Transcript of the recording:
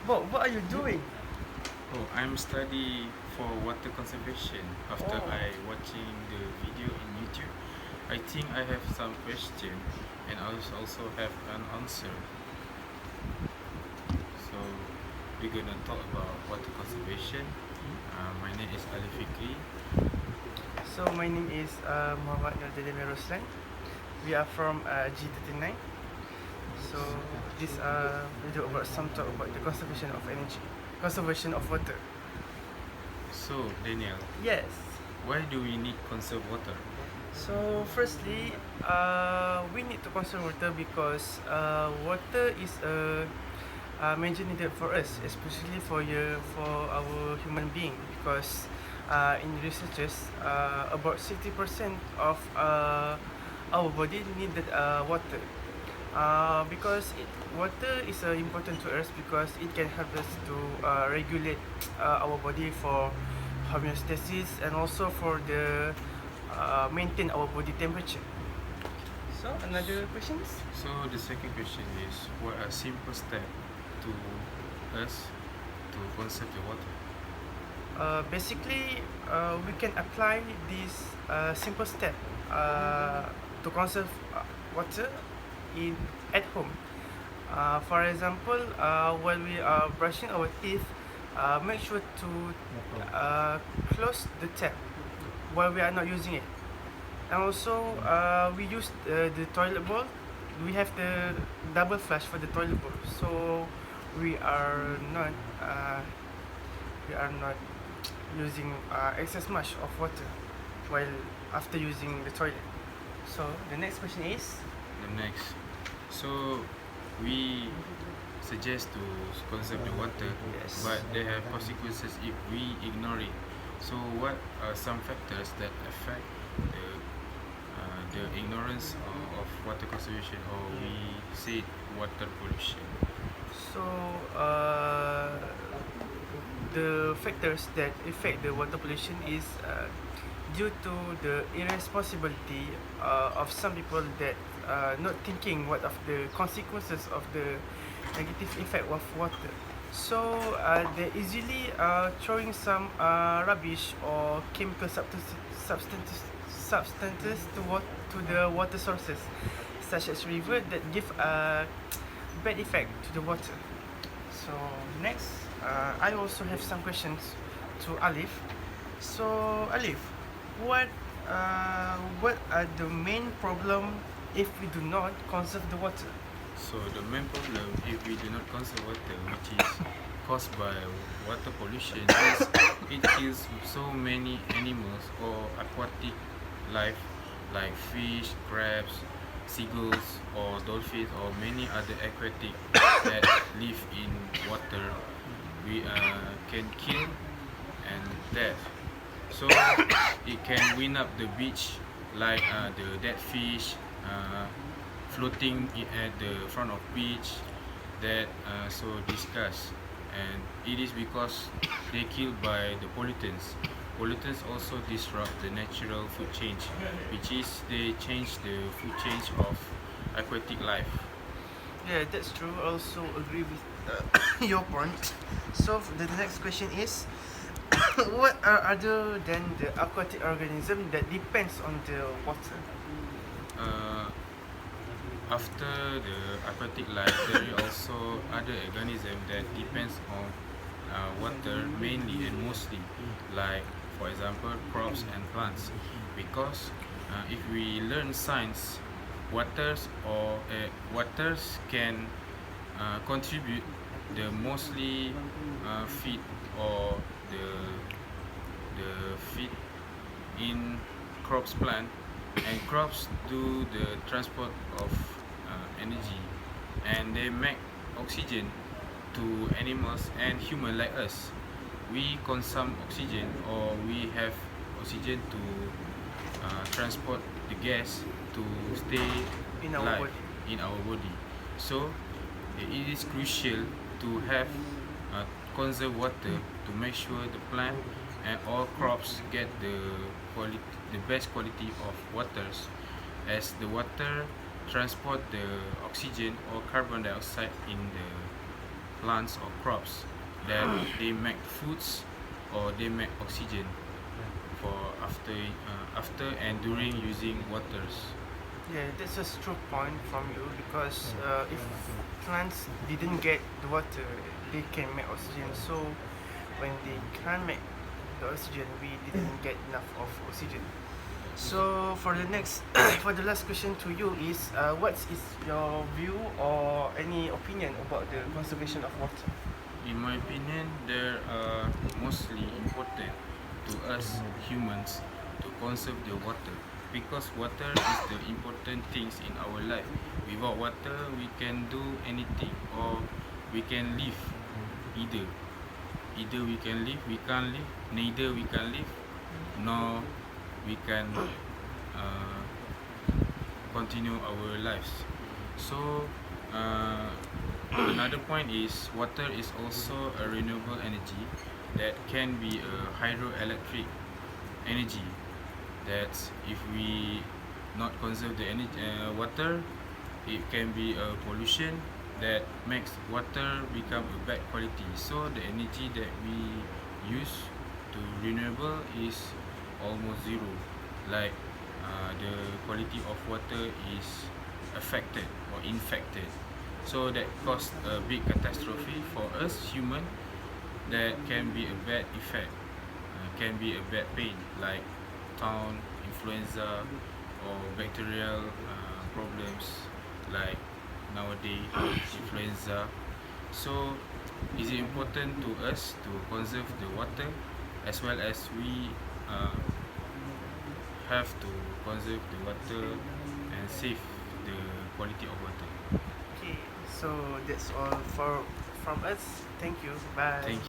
What are you doing? Oh, I'm study for water conservation after Oh, I watching the video in YouTube. I think I have some question and I also have an answer. So we're gonna talk about water conservation. My name is Aliff Fikri. so my name is MOHAMAD ROSLAN. We are from G39. So this video about some talk about the conservation of energy, conservation of water. So Daniel, Yes. why do we need conserve water? So firstly, we need to conserve water because water is a major needed for us, especially for our human being. Because in researches, about 60% of our body needed water. Because water is important to us because it can help us to regulate our body for homeostasis and also for the maintain our body temperature. So another questions? So the second question is, what are simple steps to us to conserve the water? Basically, we can apply this simple step to conserve water at home. For example, while we are brushing our teeth, make sure to close the tap while we are not using it. And also, we use the toilet bowl. We have the double flush for the toilet bowl, so we are not uh, we are not using excess much of water while after using the toilet. So the next question is, The next, so we suggest to conserve the water, Yes. but they have consequences if we ignore it. So what are some factors that affect the ignorance of water conservation, or we say water pollution? So the factors that affect the water pollution is due to the irresponsibility of some people that not thinking what of the consequences of the negative effect of water. So they easily throwing some rubbish or chemical substances to the water sources, such as river that give a bad effect to the water. So next, I also have some questions to Aliff. So Aliff, what what are the main problem if we do not conserve the water? So the main problem if we do not conserve water, which is caused by water pollution, is it kills so many animals or aquatic life like fish, crabs, seagulls or dolphins or many other aquatic that live in water. We can kill and death. So it can wind up the beach like the dead fish floating at the front of beach that so disgust, and it is because they killed by the pollutants. Pollutants also disrupt the natural food change, which is they change the food change of aquatic life. Yeah, that's true. I also agree with your point. So the next question is, what are other than the aquatic organism that depends on the water? Uh, After the aquatic life, there is also other organism that depends on water mainly and mostly, like for example crops and plants. Because if we learn science, waters can contribute the mostly feed or the feed in crops plant, and crops do the transport of energy, and they make oxygen to animals and human like us. We consume oxygen or we have oxygen to transport the gas to stay In our alive body. in our body. So it is crucial to have conserve water to make sure the plant and all crops get the best quality of waters, as the water transport the oxygen or carbon dioxide in plants or crops that they make foods or they make oxygen for after and during using waters. Yeah, that's a true point from you because if plants didn't get the water, they can make oxygen. So when they can't make the oxygen, we didn't get enough of oxygen. So for the next, for the last question to you is, what is your view or any opinion about the conservation of water? In my opinion, they are mostly important to us humans to conserve the water, because water is the important things in our life. Without water, we can do anything, or we can live. Either we can live, we can't live. Neither we can live, nor we can continue our lives. So another point is water is also a renewable energy that can be a hydroelectric energy. That if we not conserve the energy, water, it can be a pollution that makes water become a bad quality. So the energy that we use to renewable is almost zero. Like the quality of water is affected or infected. So that caused a big catastrophe for us human. That can be a bad effect, can be a bad pain, like town influenza or bacterial problems like nowadays influenza. So is it important to us to conserve the water, as well as we have to conserve the water and save the quality of water. Okay, so that's all from us. Thank you. Bye. Thank you.